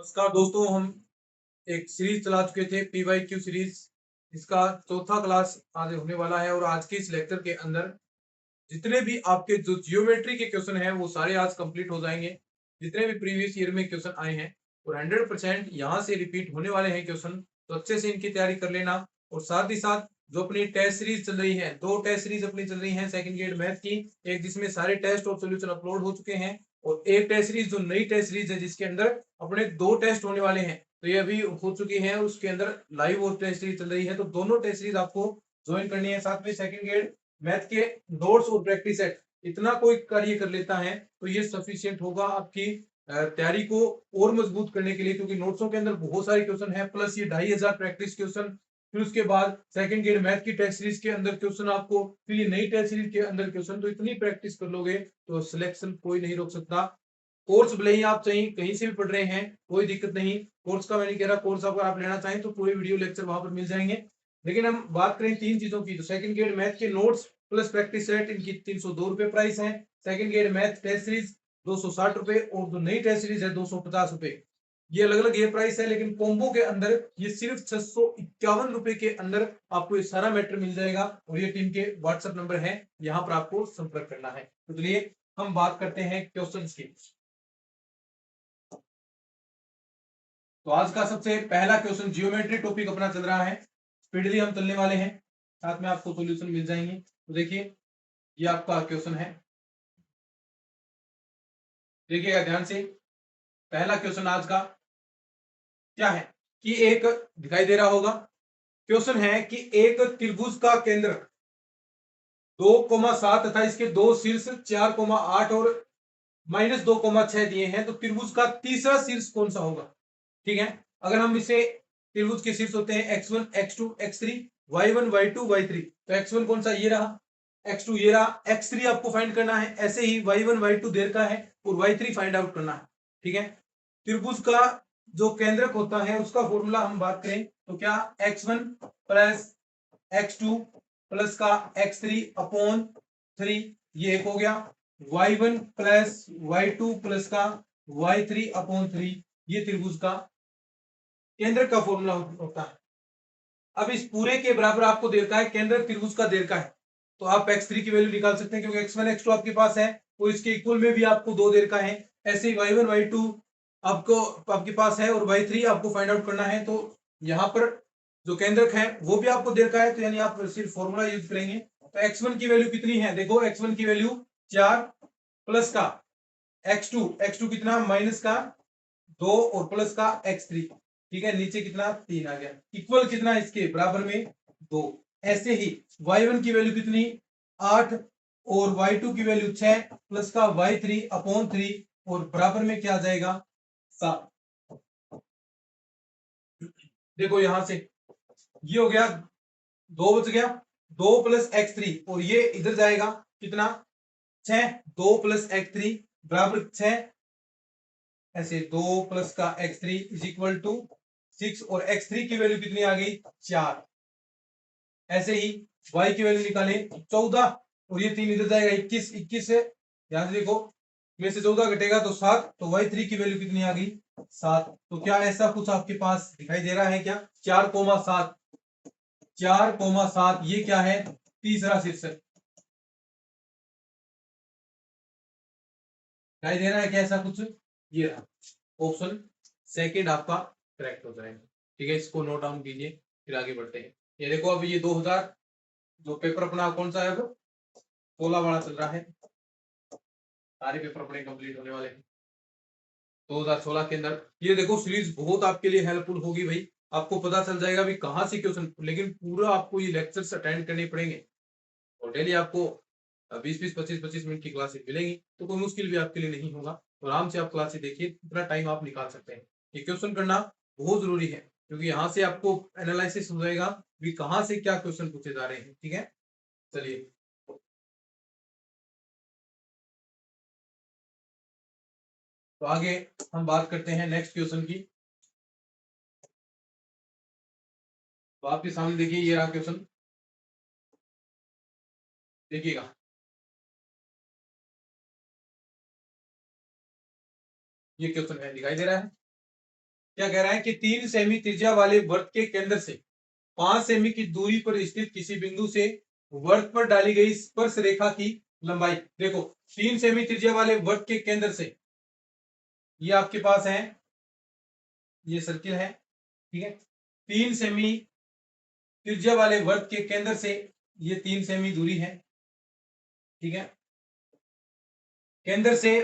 नमस्कार दोस्तों, हम एक सीरीज चला चुके थे PYQ सीरीज। इसका चौथा क्लास आज होने वाला है और आज के इस लेक्चर के अंदर जितने भी आपके जो जियोमेट्री के क्वेश्चन हैं वो सारे आज कंप्लीट हो जाएंगे। जितने भी प्रीवियस ईयर में क्वेश्चन आए हैं और 100% यहाँ से रिपीट होने वाले हैं क्वेश्चन, तो अच्छे से इनकी तैयारी कर लेना। और साथ ही साथ जो अपनी टेस्ट सीरीज चल रही है, 2 टेस्ट सीरीज अपनी चल रही है सेकंड ग्रेड मैथ की, एक जिसमें सारे टेस्ट और सोल्यूशन अपलोड हो चुके हैं और एक टेस्ट सीरीज जो नई टेस्ट सीरीज है जिसके अंदर अपने 2 टेस्ट होने वाले हैं। तो ये अभी हो चुकी है, उसके अंदर लाइव और टेस्ट सीरीज चल रही है, तो दोनों टेस्ट सीरीज आपको ज्वाइन करनी है। साथ में सेकंड ग्रेड मैथ के नोट्स और प्रैक्टिस सेट, इतना कोई कार्य कर लेता है तो ये सफिशियंट होगा आपकी तैयारी को और मजबूत करने के लिए, क्योंकि नोट्सों के अंदर बहुत सारे क्वेश्चन है, प्लस ये 2500 प्रैक्टिस क्वेश्चन, फिर उसके बाद सेकंड ग्रेड मैथ की टेस्ट सीरीज के अंदर क्वेश्चन आपको, फिर ये नई टेस्ट सीरीज के अंदर क्वेश्चन। तो इतनी प्रैक्टिस कर लोगे तो सिलेक्शन कोई नहीं रोक सकता। कोर्स भले ही आप चाहे कहीं से भी पढ़ रहे हैं, कोई दिक्कत नहीं। कोर्स का मैं नहीं कह रहा, कोर्स अगर आप लेना चाहें तो पूरे वीडियो लेक्चर वहां पर मिल जाएंगे। लेकिन हम बात करें 3 चीजों की, तो सेकंड ग्रेड मैथ के नोट्स प्लस प्रैक्टिस सेट, इनकी 302 रुपए प्राइस है। Second grade math test series 260 रुपए और जो नई टेस्ट सीरीज है 250 रुपए। ये अलग अलग ये प्राइस है, लेकिन कॉम्बो के अंदर ये सिर्फ 651 रुपए के अंदर आपको ये सारा मैटर मिल जाएगा। और ये टीम के व्हाट्सएप नंबर है, यहाँ पर आपको संपर्क करना है। तो चलिए हम बात करते हैं क्वेश्चन की। तो आज का सबसे पहला क्वेश्चन, जियोमेट्री टॉपिक अपना चल रहा है, स्पीडली हम चलने वाले हैं, साथ में आपको सॉल्यूशन मिल जाएंगे। तो देखिए ये आपका क्वेश्चन है, देखिएगा ध्यान से। पहला क्वेश्चन आज का क्या है कि एक दिखाई दे रहा होगा, क्वेश्चन है कि एक त्रिभुज का केंद्र 2,7 तथा इसके दो शीर्ष 4,8 और -2,6 दिए हैं, तो त्रिभुज का तीसरा शीर्ष कौन सा होगा। ठीक है, अगर हम इसे, त्रिभुज के शीर्ष होते हैं x1 x2 x3, y1 y2 y3, तो x1 कौन सा, ये रहा, x2 ये रहा, x3 आपको फाइंड करना है। ऐसे ही y1 y2 देर का है और y3 फाइंड आउट करना है। ठीक है, त्रिभुज का जो केंद्रक होता है उसका फॉर्मूला हम बात करें तो क्या, x1 प्लस x2 प्लस का x3 अपॉन 3, ये एक हो गया। y1 प्लस y2 प्लस का y3 अपॉन 3, ये त्रिभुज का केंद्र का फॉर्मूला होता है। अब इस पूरे के बराबर आपको देता है केंद्र त्रिभुज का देर का है, तो आप x3 की वैल्यू निकाल सकते हैं, क्योंकि x1 x2 आपके पास है, और इसके इक्वल में भी आपको दो देर का है। ऐसे ही y1 y2 आपको आपके पास है और y3 आपको फाइंड आउट करना है। तो यहाँ पर जो केंद्रक है वो भी आपको देर का है, तो यानी आप सिर्फ फॉर्मूला यूज करेंगे। तो x1 की वैल्यू कितनी है, देखो x1 की वैल्यू 4 प्लस का x2 कितना, माइनस का 2 और प्लस का x3। ठीक है, नीचे कितना 3 आ गया, इक्वल कितना इसके बराबर में 2। ऐसे ही y1 की वैल्यू कितनी 8 और y2 की वैल्यू 6 प्लस का y3 अपॉन 3 और बराबर में क्या आ जाएगा 7। देखो यहां से ये हो गया, 2 बच गया, 2 प्लस x3 और ये इधर जाएगा कितना 6, 2 प्लस x3 बराबर 6। ऐसे 2 प्लस का x3 इज इक्वल टू 6 और x3 की वैल्यू कितनी आ गई 4। ऐसे ही y की वैल्यू निकाले 14 और ये 3 इधर जाएगा 21, 21 से ध्यान से देखो, में से 14 घटेगा तो 7, तो y3 की वैल्यू कितनी आ गई 7। तो क्या ऐसा कुछ आपके पास दिखाई दे रहा है क्या, 4,7, 4,7, ये क्या है तीसरा शीर्षक दिखाई दे रहा है क्या, ऐसा कुछ, ये रहा ऑप्शन सेकंड आपका करेक्ट हो जाएगा। ठीक है, इसको नोट डाउन कीजिए, फिर आगे बढ़ते हैं। ये देखो अभी ये 2000 जो पेपर अपना कौन सा है वो 16 वाला चल रहा है, सारे पेपर अपने कंप्लीट होने वाले हैं 2016 के अंदर। ये देखो सीरीज बहुत आपके लिए हेल्पफुल होगी भाई, आपको पता चल जाएगा भी कहाँ से क्वेश्चन, लेकिन पूरा आपको ये लेक्चर्स अटेंड करने पड़ेंगे और डेली आपको 20-20 25-25 मिनट की क्लासेस मिलेंगी, तो कोई मुश्किल भी आपके लिए नहीं होगा। तो आराम से आप क्लासेस देखिए, इतना टाइम आप निकाल सकते हैं। ये क्वेश्चन करना बहुत जरूरी है, क्योंकि यहाँ से आपको एनालिसिस हो जाएगा भी कहाँ से क्या क्वेश्चन पूछे जा रहे हैं। ठीक है, चलिए तो आगे हम बात करते हैं नेक्स्ट क्वेश्चन की। तो आपके सामने देखिए ये रहा क्वेश्चन, देखिएगा। ये क्वेश्चन है, दिखाई दे रहा है। क्या कह रहा है कि 3 सेमी त्रिज्या वाले वृत्त के केंद्र से 5 सेमी की दूरी पर स्थित किसी बिंदु से वृत्त पर डाली गई स्पर्श रेखा की लंबाई। देखो 3 सेमी त्रिज्या वाले वृत्त के केंद्र से, ये आपके पास है, ये सर्किल है, ठीक है। 3 सेमी त्रिज्या वाले वृत्त के केंद्र से ये 3 सेमी दूरी है, ठीक है। केंद्र से,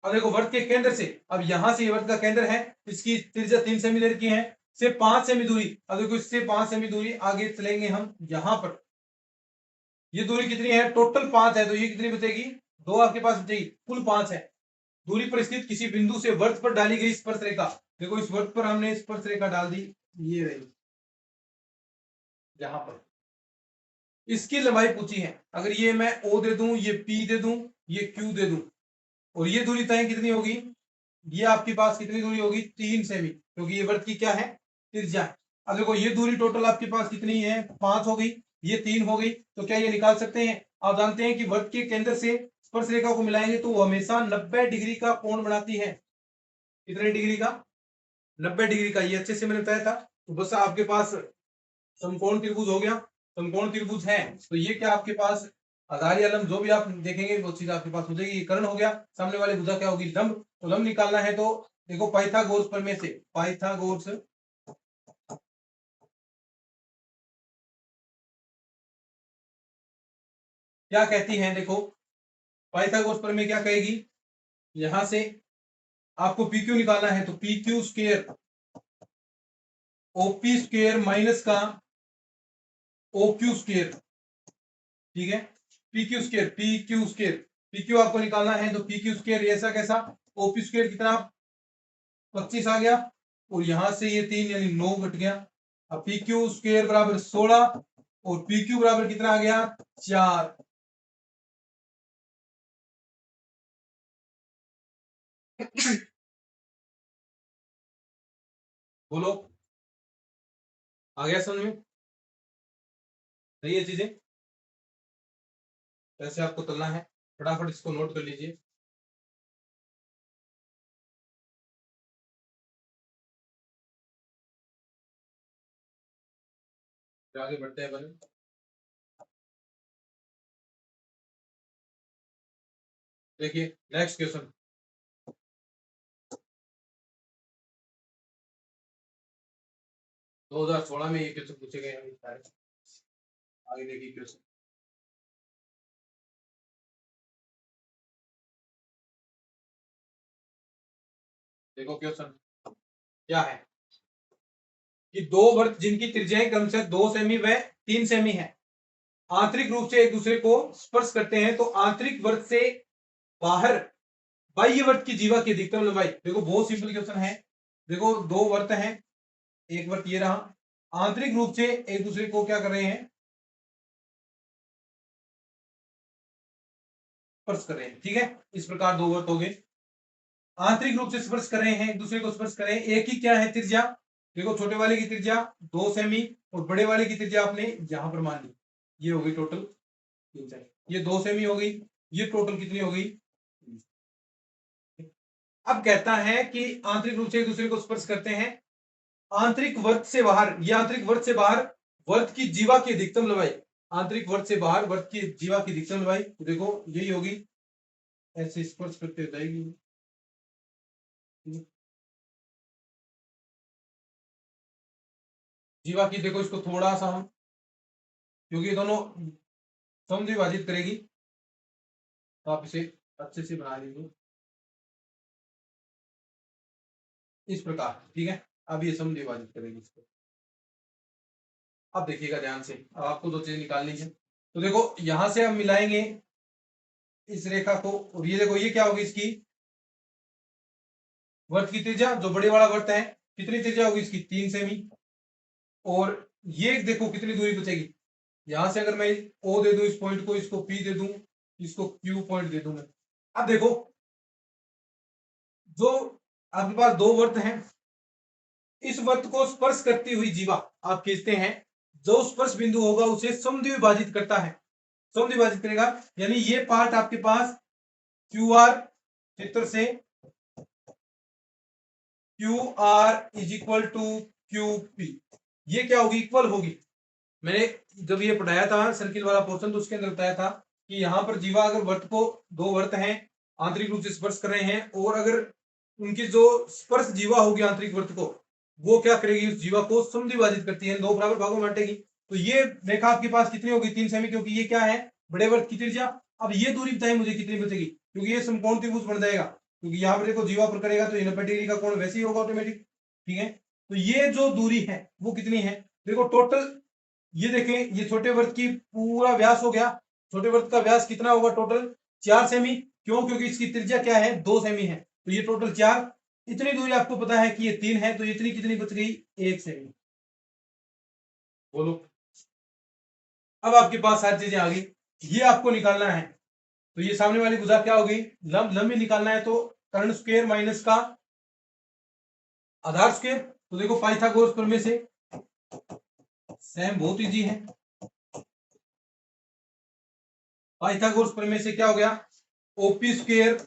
अब देखो वृत्त के केंद्र से, अब यहां से वृत्त का केंद्र है, इसकी त्रिज्या 3 सेमी की है, से 5 सेमी दूरी, अब देखो इससे 5 सेमी दूरी आगे चलेंगे हम, यहां पर ये दूरी कितनी है, टोटल 5 है, तो ये कितनी बचेगी, 2 आपके पास बचेगी, कुल 5 है। दूरी पर स्थित किसी बिंदु से वृत्त पर डाली गई स्पर्श रेखा, देखो इस वृत्त पर हमने स्पर्श रेखा डाल दी, ये रही यहां पर, इसकी लंबाई पूछी है। अगर ये मैं ओ दे दूं, ये पी दे दूं, ये क्यू दे दूं, और ये दूरी तय कितनी होगी, ये आपके पास कितनी दूरी होगी, 3 सेमी, क्योंकि ये वृत्त की क्या है, त्रिज्या है। अब देखो ये दूरी टोटल आपके पास कितनी है, 5 हो गई, ये 3 हो गई, तो क्या ये निकाल सकते हैं। आप जानते हैं कि वृत्त के केंद्र से स्पर्श रेखा को मिलाएंगे तो वो हमेशा 90 डिग्री का कोण बनाती है। कितने डिग्री का, 90 डिग्री का, ये अच्छे से मैंने बताया था। तो बस आपके पास समकोण त्रिभुज हो गया, समकोण त्रिभुज है तो ये क्या आपके पास आधारी अलम जो भी आप देखेंगे वो चीज आपके पास हो जाएगी। ये कर्ण हो गया, सामने वाली भुजा क्या होगी, लंब, तो लंब निकालना है तो देखो पाइथागोरस प्रमेय से, पाइथागोरस क्या कहती है, देखो पाइथागोरस प्रमेय क्या कहेगी, यहां से आपको पीक्यू निकालना है तो P Q square OP square minus का ओ क्यू स्क्र, ठीक है। P Q square, P Q square, P Q आपको निकालना है तो पी क्यू स्क्र ऐसा कैसा, ओपी स्क्र कितना 25 आ गया, और यहां से ये 3 यानी 9 घट गया। अब पी क्यू स्क्र बराबर 16 और पी क्यू बराबर कितना आ गया, 4। बोलो, आ गया समझ में, सही है चीजें, कैसे आपको चलना है, फटाफट इसको नोट कर लीजिए। फिर आगे बढ़ते हैं बने। देखिए नेक्स्ट क्वेश्चन, 2016 में ये क्वेश्चन पूछे गए हैं। आगे देखिए क्वेश्चन, देखो क्वेश्चन क्या है कि दो वृत्त जिनकी त्रिज्याएं क्रमशः 2 सेमी व 3 सेमी है, आंतरिक रूप से एक दूसरे को स्पर्श करते हैं, तो आंतरिक वृत्त से बाहर बाह्य वृत्त की जीवा की अधिकतम लंबाई। देखो बहुत सिंपल क्वेश्चन है, देखो दो वृत्त हैं, एक वृत्त ये रहा, आंतरिक रूप से एक दूसरे को क्या कर रहे हैं, स्पर्श कर रहे हैं, ठीक है। इस प्रकार दो वृत्त हो गए, आंतरिक रूप से स्पर्श कर रहे हैं, एक दूसरे को स्पर्श कर रहे हैं, एक ही क्या है त्रिज्या, देखो छोटे वाले की त्रिज्या 2 सेमी और बड़े वाले की त्रिज्या आपने यहां पर मान ली, ये हो गई टोटल 3 सेमी, ये 2 सेमी हो गई, ये टोटल कितनी हो गई। अब कहता है कि आंतरिक रूप से एक दूसरे को स्पर्श करते हैं, आंतरिक वृत्त से बाहर, ये आंतरिक वृत्त से बाहर वृत्त की जीवा की अधिकतम लंबाई, आंतरिक वृत्त से बाहर वृत्त की जीवा की अधिकतम लंबाई, तो देखो यही होगी, ऐसे स्पर्श करते जाएगी, जीवा की, देखो इसको थोड़ा सा हम, क्योंकि ये दोनों समद्विभाजित करेगी, तो आप इसे अच्छे से बना लीजिए इस प्रकार, ठीक है। अब ये समद्विभाजित करेगी इसको, अब देखिएगा ध्यान से, अब आपको दो चीज निकालनी है, तो देखो यहां से हम मिलाएंगे इस रेखा को, और ये देखो ये क्या होगी इसकी वृत्त की त्रिज्या, जो बड़े वाला वृत्त है कितनी त्रिज्या होगी इसकी 3 सेमी, और ये देखो कितनी दूरी बचेगी, यहां से अगर मैं ओ दे दूं इस पॉइंट को, इसको पी दे दूं, इसको क्यू पॉइंट दे दूं मैं। अब देखो जो आपके पास दो वृत्त हैं, इस वृत्त को स्पर्श करती हुई जीवा आप खींचते हैं, जो स्पर्श बिंदु होगा उसे समद्विभाजित करता है, समद्विभाजित करेगा, यानी ये पार्ट आपके पास क्यू आर चित्र से Q R is equal to Q P, ये क्या होगी, इक्वल होगी। मैंने जब ये पढ़ाया था सर्किल वाला पोर्शन तो उसके अंदर बताया था कि यहाँ पर जीवा अगर वर्त को, दो वर्त हैं आंतरिक रूप से स्पर्श कर रहे हैं, और अगर उनकी जो स्पर्श जीवा होगी आंतरिक वर्त को, वो क्या करेगी, उस जीवा को समद्विभाजित करती है, दो बराबर भागों में बांटेगी। तो ये रेखा आपके पास कितनी होगी, 3 सेमी, क्योंकि ये क्या है, बड़े वर्त की त्रिज्या। अब ये दूरी बताइए मुझे कितनी बचेगी, क्योंकि ये समकोण त्रिभुज बन जाएगा, क्योंकि यहाँ पर देखो जीवा पर करेगा तो 90 डिग्री का कोण वैसे ही होगा ऑटोमेटिक, ठीक है। तो ये जो दूरी है वो कितनी है, देखो टोटल, ये देखें, ये छोटे वर्त की पूरा व्यास हो गया, छोटे वर्त का व्यास कितना होगा टोटल, 4 सेमी, क्यों, क्योंकि इसकी त्रिज्या क्या है, 2 सेमी है, तो ये टोटल 4, इतनी दूरी आपको पता है कि ये 3 है, तो इतनी कितनी बच गई, 1 सेमी। बोलो, अब आपके पास सारी चीजें आ गई, ये आपको निकालना है, तो ये सामने वाली भुजा क्या होगी, लंब निकालना है, तो कर्ण स्क्वायर माइनस का आधार स्क्वायर, तो देखो पाइथागोरस प्रमेय से, सेम बहुत इजी है, पाइथागोरस प्रमेय से क्या हो गया, ओपी स्क्वायर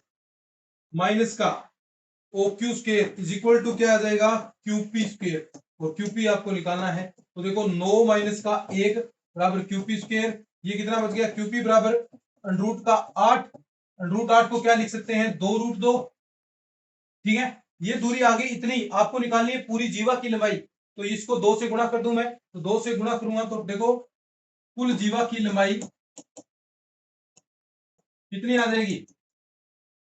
माइनस का OQ square is equal to क्या आ जाएगा, क्यूपी स्क्वायर, और क्यूपी आपको निकालना है, तो देखो 9 माइनस का 1 बराबर क्यूपी स्क्वायर, ये कितना बच गया, क्यूपी बराबर अंडरूट का 8, अंडरूट 8 को क्या लिख सकते हैं, 2√2, ठीक है। ये दूरी आ गई, इतनी आपको निकालनी है पूरी जीवा की लंबाई, तो इसको 2 से गुणा कर दूं मैं, तो 2 से गुणा करूंगा तो देखो कुल जीवा की लंबाई कितनी आ जाएगी,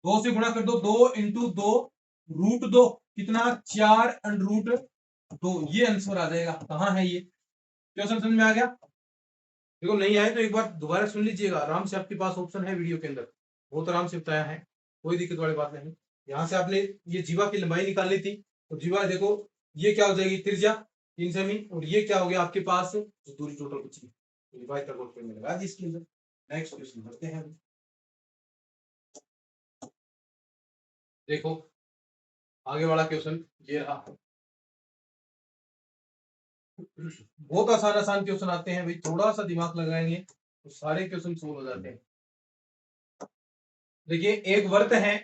2 से गुणा कर दो, 2 इंटू 2 √2, कितना, 4 अंडरूट 2, ये आंसर आ जाएगा। कहाँ है ये क्वेश्चन, समझ में आ गया, देखो नहीं आए तो एक बार दोबारा सुन लीजिएगा आराम से, आपके पास ऑप्शन है वीडियो के अंदर, बहुत आराम से बताया है, कोई दिक्कत वाली बात नहीं। यहाँ से आपने ये जीवा की लंबाई निकालनी थी, तो जीवा देखो ये क्या हो जाएगी, त्रिज्या 3 सेमी, और ये क्या हो गया आपके पास जो दूरी टोटल बची, लगा दी इसके अंदर। नेक्स्ट क्वेश्चन बढ़ते हैं, देखो आगे वाला क्वेश्चन ये रहा, बहुत आसान आसान क्वेश्चन आते हैं भाई, थोड़ा सा दिमाग लगाएंगे तो सारे क्वेश्चन सोल्व हो जाते हैं। देखिए एक वर्त है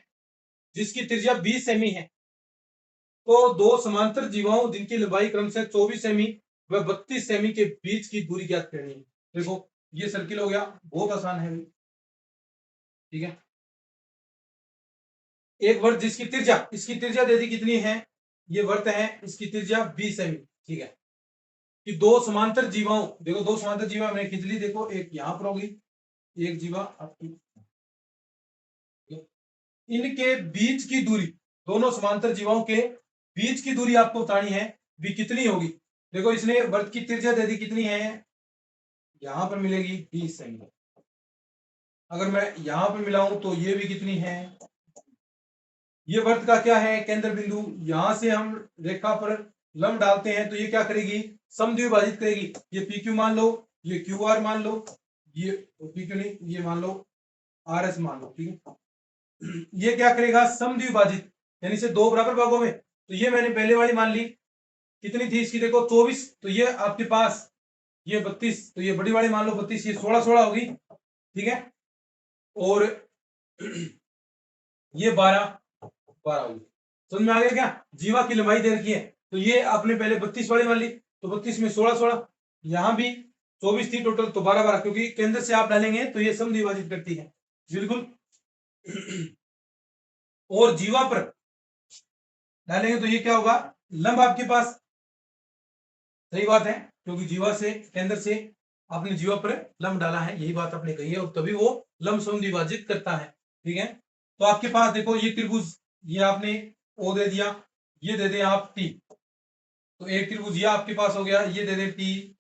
जिसकी त्रिज्या 20 सेमी है, तो दो समांतर जीवाओं जिनकी लंबाई क्रमशः 24 सेमी व 32 सेमी के बीच की दूरी ज्ञात करनी है। देखो ये सर्किल हो गया, बहुत आसान है भाई, ठीक है। एक वर्त जिसकी त्रिज्या, इसकी त्रिज्या दे दी कितनी है, ये वर्त है, इसकी त्रिज्या 20 सेमी, ठीक है, कि दो समांतर जीवाओं, देखो दो समांतर जीवा मैंने खींच ली, देखो एक यहां पर होगी, एक जीवा आपकी, इनके बीच की दूरी, दोनों समांतर जीवाओं के बीच की दूरी आपको बतानी है भी कितनी होगी। देखो इसने वर्त की त्रिज्या दे दी कितनी है, यहां पर मिलेगी 20 सेमी, अगर मैं यहां पर मिलाऊं तो ये भी कितनी है, ये वर्त का क्या है, केंद्र बिंदु, यहां से हम रेखा पर लंब डालते हैं तो ये क्या करेगी, समद्विभाजित करेगी, ये पी क्यू मान लो, ये क्यू आर मान लो, ये पी क्यू नहीं, ये मान लो आर एस मान लो, ठीक है। ये क्या करेगा, समद्विभाजित, यानी से दो बराबर भागों में, तो ये मैंने पहले वाली मान ली, कितनी थी इसकी, देखो 24, तो ये आपके पास ये 32, तो ये बड़ी वाली मान लो 32, ये 16 होगी, ठीक है, और ये 12 होगी। समझ में आ गया क्या, जीवा की लंबाई दे रखी है, तो ये आपने पहले 32 वाली मान ली, तो 32 में 16 यहां भी 24 थी टोटल, तो 12 क्योंकि केंद्र से आप डालेंगे तो ये समद्विभाजित करती है, बिल्कुल। और जीवा पर डालेंगे तो ये क्या होगा, लंब आपके पास, सही बात है, क्योंकि जीवा से, केंद्र से आपने जीवा पर लंब डाला है, यही बात आपने कही है, और तभी वो लंब समद्विभाजित करता है, ठीक है। तो आपके पास देखो ये त्रिभुज, ये आपने ओ दे दिया, ये दे दे आप टी, तो एक त्रिभुज ये आपके पास हो गया, ये दे दे टी,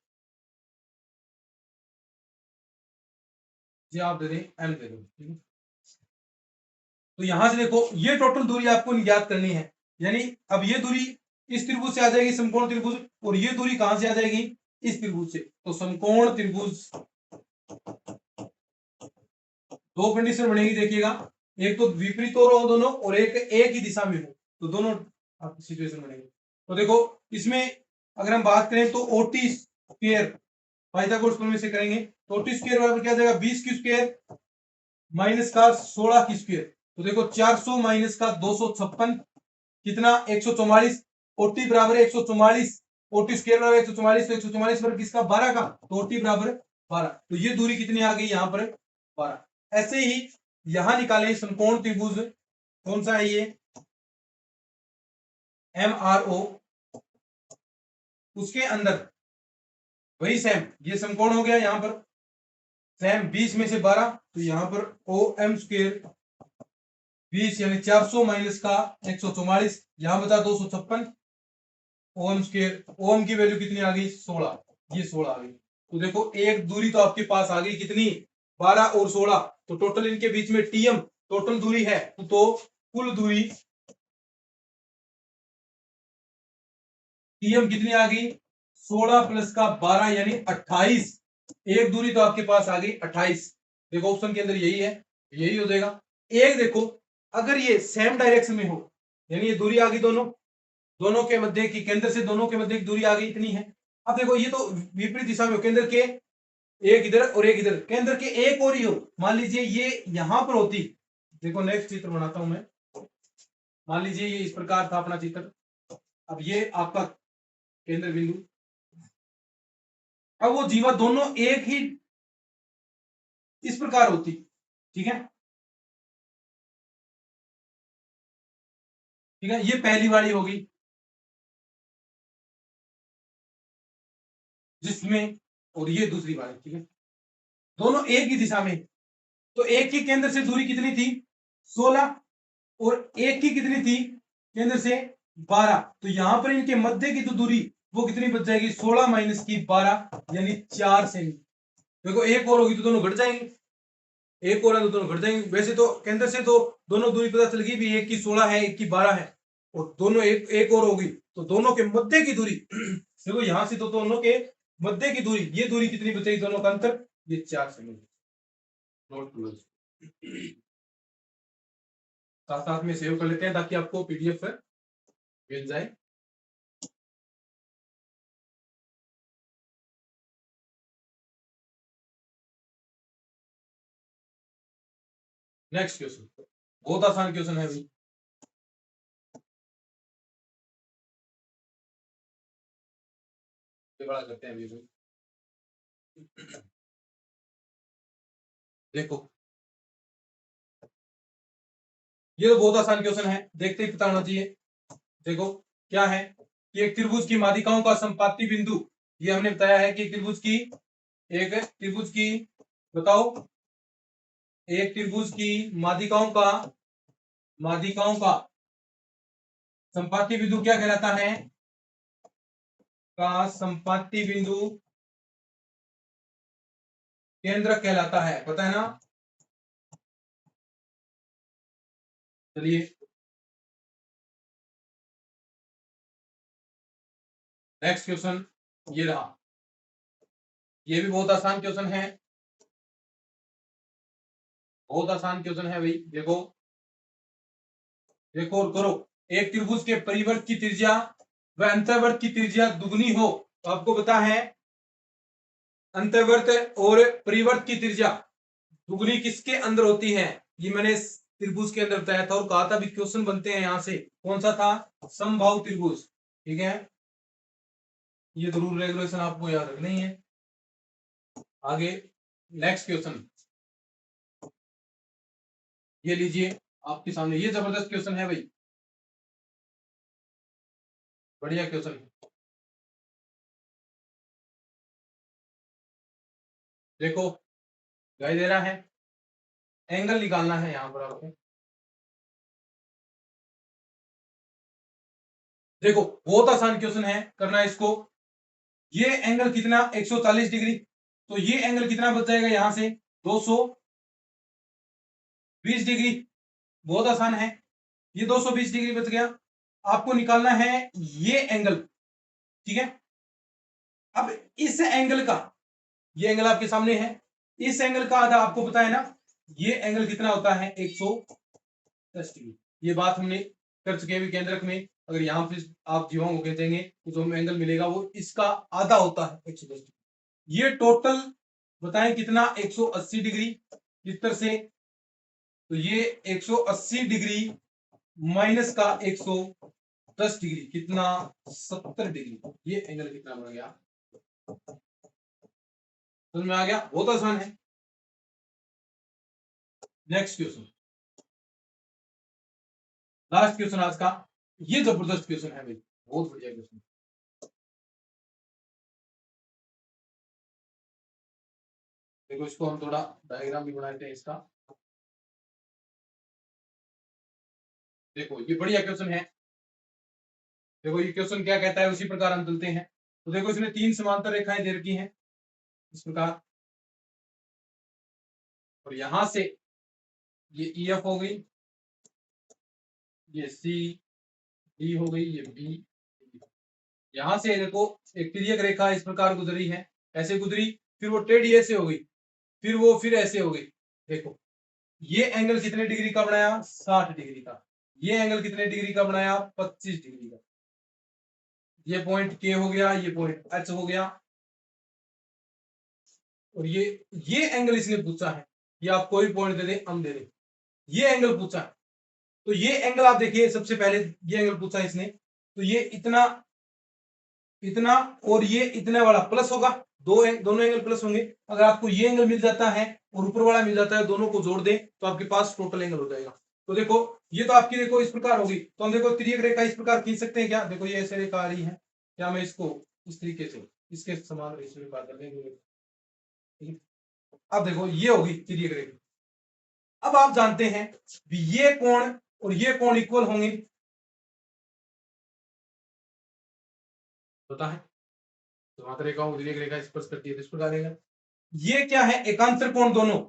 ये आप दे दे एम दे दो, ठीक है। तो यहां से देखो ये टोटल दूरी आपको ज्ञात करनी है, यानी अब ये दूरी इस त्रिभुज से आ जाएगी, समकोण त्रिभुज, और ये दूरी कहां से आ जाएगी, इस त्रिभुज से, तो समकोण त्रिभुज दो कंडीशन बनेगी, देखिएगा, एक तो विपरीत हो दोनों, और एक ही दिशा में हो, तो दोनों आपकी सिचुएशन बनेगी। तो देखो इसमें अगर हम बात करें तो ओटी स्क्वायर पाइथागोरस प्रमेय से करेंगे, तो ओटी स्क्वायर बराबर क्या जाएगा, 20 की स्क्वायर माइनस का 16 की स्क्वायर, तो देखो 400 माइनस का 256, कितना 144, OT बराबर 144, OT स्क्वायर बराबर 144, तो 144 पर किसका 12 का, तो OT बराबर 12, तो ये दूरी कितनी आ गई यहाँ पर 12। ऐसे ही यहां निकालें समकोण त्रिभुज, कौन सा है ये, MRO, उसके अंदर वही सेम, ये समकोण हो गया यहाँ पर सेम 20 में से 12, तो यहाँ पर OM स्क्वायर 20 यानी 400 माइनस का 144, यहां बता 256 ओम स्क्वायर, ओम की वैल्यू कितनी आ गई 16, ये 16 आ गई। तो देखो एक दूरी तो आपके पास आ गई कितनी 12 और 16, तो टोटल इनके बीच में TM टोटल दूरी है, तो कुल दूरी TM कितनी आ गई 16 प्लस का 12 यानी 28, एक दूरी तो आपके पास आ गई 28। देखो ऑप्शन के अंदर यही है, यही हो जाएगा। एक देखो अगर ये सेम डायरेक्शन में हो, यानी ये दूरी आ गई दोनों, दोनों के मध्य की केंद्र से दोनों के मध्य की दूरी आ गई इतनी है। अब देखो ये तो विपरीत दिशा में हो, केंद्र के एक इधर और एक इधर, केंद्र के एक और ही हो, मान लीजिए ये यहां पर होती, देखो नेक्स्ट चित्र बनाता हूं मैं, मान लीजिए ये इस प्रकार था अपना चित्र, अब ये आपका केंद्र बिंदु, अब वो जीवा दोनों एक ही इस प्रकार होती, ठीक है, ठीक है, ये पहली वाली होगी जिसमें, और ये दूसरी वाली, ठीक है, दोनों एक ही दिशा में, तो एक ही केंद्र से दूरी कितनी थी 16, और एक की कितनी थी केंद्र से 12, तो यहां पर इनके मध्य की जो दूरी वो कितनी बच जाएगी 16 माइनस की 12 यानी 4 सेमी। देखो एक और होगी तो दोनों घट जाएंगे, एक और है तो दोनों घट जाएंगे, वैसे तो केंद्र से तो दोनों दूरी पता चल गई भी, एक की 16 है एक की 12 है, और दोनों एक और होगी, तो दोनों के मध्य की दूरी देखो यहां से तो दोनों के मध्य की दूरी, ये दूरी कितनी बचेगी दोनों का अंतर, ये 4 सेमी। नोट साथ साथ में सेव कर लेते हैं ताकि आपको PDF मिल जाए। नेक्स्ट क्वेश्चन बहुत आसान क्वेश्चन है भाई, बड़ा करते हैं अभी। देखो ये तो बहुत आसान क्वेश्चन है, देखते ही पता होना चाहिए। देखो क्या है कि एक त्रिभुज की माध्यिकाओं का संपाती बिंदु, ये हमने बताया है कि एक त्रिभुज की बताओ, एक त्रिभुज की माध्यिकाओं का संपाती बिंदु क्या कहलाता है, का संपाती बिंदु केंद्र कहलाता है, पता है ना। चलिए नेक्स्ट क्वेश्चन ये रहा, ये भी बहुत आसान क्वेश्चन है, बहुत आसान क्वेश्चन है भाई। देखो देखो और करो, एक त्रिभुज के परिवर्त की त्रिज्या व अंतर्वर्त की त्रिज्या दुगनी हो, तो आपको पता है अंतर्वर्त और परिवर्त की त्रिज्या दुगनी किसके अंदर होती है, ये मैंने त्रिभुज के अंदर बताया था और कहा था भी क्वेश्चन बनते हैं यहां से, कौन सा था समबाहु त्रिभुज, ठीक है, ये जरूर रेगुलेशन आपको याद रखनी है। आगे नेक्स्ट क्वेश्चन ये लीजिए आपके सामने, ये जबरदस्त क्वेश्चन है भाई, बढ़िया क्वेश्चन है। देखो दिखाई दे रहा है, एंगल निकालना है यहां पर आपको, देखो बहुत आसान क्वेश्चन है, करना है इसको, ये एंगल कितना 140 डिग्री, तो ये एंगल कितना बच जाएगा यहां से 220 डिग्री, बहुत आसान है, ये 220 डिग्री बच गया, आपको निकालना है ये एंगल, ठीक है। अब इस एंगल का, ये एंगल आपके सामने है, इस एंगल का आधा आपको पता है ना, ये एंगल कितना होता है 110 डिग्री, ये बात हमने कर चुके हैं केंद्रक में, अगर यहाँ पे आप जीवाओं को कहते हैं तो जो एंगल मिलेगा वो इसका आधा होता है 110 डिग्री, ये टोटल बताएं कितना 180 डिग्री, किस तरह से, तो ये 180 डिग्री माइनस का 10 डिग्री, कितना 70 डिग्री, ये एंगल कितना बन गया, समझ में आ गया, बहुत आसान है। नेक्स्ट क्वेश्चन, लास्ट क्वेश्चन आज का, ये जबरदस्त क्वेश्चन है भाई, बहुत बढ़िया क्वेश्चन। देखो इसको हम थोड़ा डायग्राम भी बनाते हैं इसका। देखो ये बढ़िया क्वेश्चन है। देखो ये क्वेश्चन क्या कहता है, उसी प्रकार हम चलते हैं। तो देखो इसमें 3 समांतर रेखाएं दे रखी हैं इस प्रकार, और यहां से ये EF हो गई, ये C D हो गई, ये B, यहां से देखो एक तिर्यक रेखा इस प्रकार गुजरी है, ऐसे गुजरी, फिर वो टेढ़ी ऐसे हो गई, फिर ऐसे हो गई। देखो ये एंगल कितने डिग्री का बनाया, 60 डिग्री का। ये एंगल कितने डिग्री का बनाया, 25 डिग्री का। ये पॉइंट K हो गया, ये पॉइंट H हो गया, और ये एंगल इसने पूछा है, ये आप कोई पॉइंट दे दे, हम दे दे, ये एंगल पूछा है। तो ये एंगल आप देखिए, सबसे पहले ये एंगल पूछा इसने, तो ये इतना इतना और ये इतने वाला प्लस होगा, दोनों एंगल प्लस होंगे। अगर आपको ये एंगल मिल जाता है और ऊपर वाला मिल जाता है, दोनों को जोड़ दें तो आपके पास टोटल एंगल हो जाएगा। तो देखो ये तो आपकी देखो इस प्रकार होगी, तो हम देखो तिर्यक रेखा इस प्रकार खींच सकते हैं क्या, देखो ये ऐसे रेखा आ रही है, क्या मैं इसको इस तरीके से इसके समान इस प्रकार कर देंगे। अब देखो ये होगी तिर्यक रेखा। अब आप जानते हैं ये कोण और ये कोण इक्वल होंगे, पता है, समांतर रेखा तिर्यक रेखा स्पर्श करती है, तो इस प्रकार रहेगा। ये क्या है, एकांतर कोण दोनों,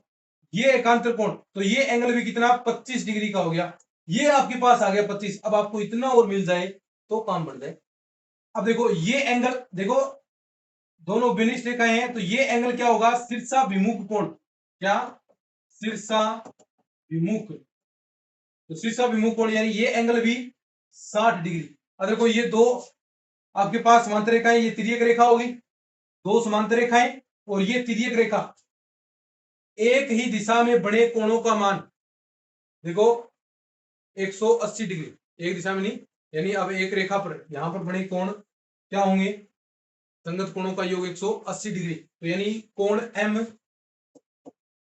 ये एकांतर कोण, तो ये एंगल भी कितना 25 डिग्री का हो गया, ये आपके पास आ गया 25। अब आपको इतना और मिल जाए तो काम बढ़ जाए। अब देखो ये एंगल, देखो दोनों विनिष्ठ रेखाएं हैं, तो ये एंगल क्या होगा, शीर्षा विमुख कोण, क्या शीर्षा विमुख, तो शीर्षा विमुख कोण यानी ये एंगल भी 60 डिग्री। अब देखो ये दो आपके पास समांतर रेखाएं, ये तिर्यक रेखा होगी, दो समांतर रेखाएं और ये तिर्यक रेखा, एक ही दिशा में बड़े कोणों का मान देखो 180 डिग्री, एक दिशा में नहीं, यानी अब एक रेखा पर यहां पर बड़े कोण क्या होंगे, संगत कोणों का योग 180 डिग्री, तो यानी कोण M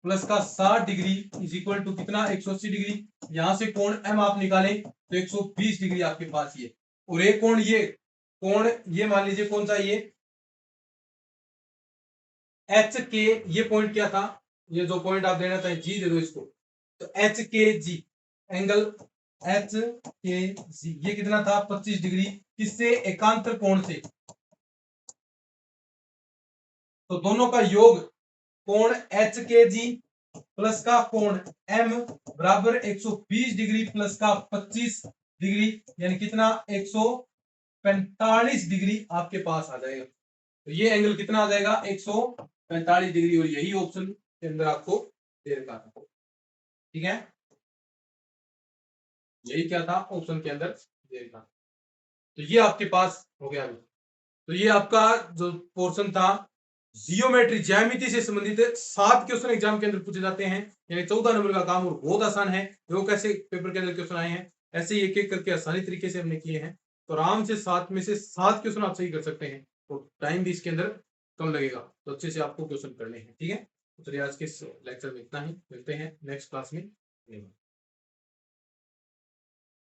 प्लस का 60 डिग्री इज इक्वल टू कितना 180 डिग्री। यहां से कोण M आप निकालें तो 120 डिग्री आपके पास ये, और एक कोण ये मान लीजिए कौन सा, ये एच के, ये पॉइंट क्या था, ये जो पॉइंट आप देना चाहें जी दे दो इसको, तो एच के जी एंगल एच के जी ये कितना था 25 डिग्री, किससे, एकांतर कोण से। तो दोनों का योग कोण एच के जी प्लस का कोण एम बराबर 120 डिग्री प्लस का 25 डिग्री, यानी कितना 145 डिग्री आपके पास आ जाएगा। तो ये एंगल कितना आ जाएगा 145 डिग्री, और यही ऑप्शन के अंदर आपको दे रखा था, ठीक है, यही क्या था ऑप्शन के अंदर दे रखा। तो ये आपके पास हो गया अभी। तो ये आपका जो पोर्शन था जियोमेट्री, ज्यामिति से संबंधित 7 क्वेश्चन एग्जाम के अंदर पूछे जाते हैं, यानी 14 नंबर का काम, और बहुत आसान है। देखो कैसे पेपर के अंदर क्वेश्चन आए हैं, ऐसे ही एक एक करके आसानी तरीके से हमने किए हैं, तो आराम से 7 में से 7 क्वेश्चन आप सही कर सकते हैं, और टाइम भी इसके अंदर कम लगेगा, तो अच्छे से आपको क्वेश्चन करने हैं, ठीक है। तो चलिए आज के लेक्चर में इतना ही, मिलते हैं नेक्स्ट क्लास में।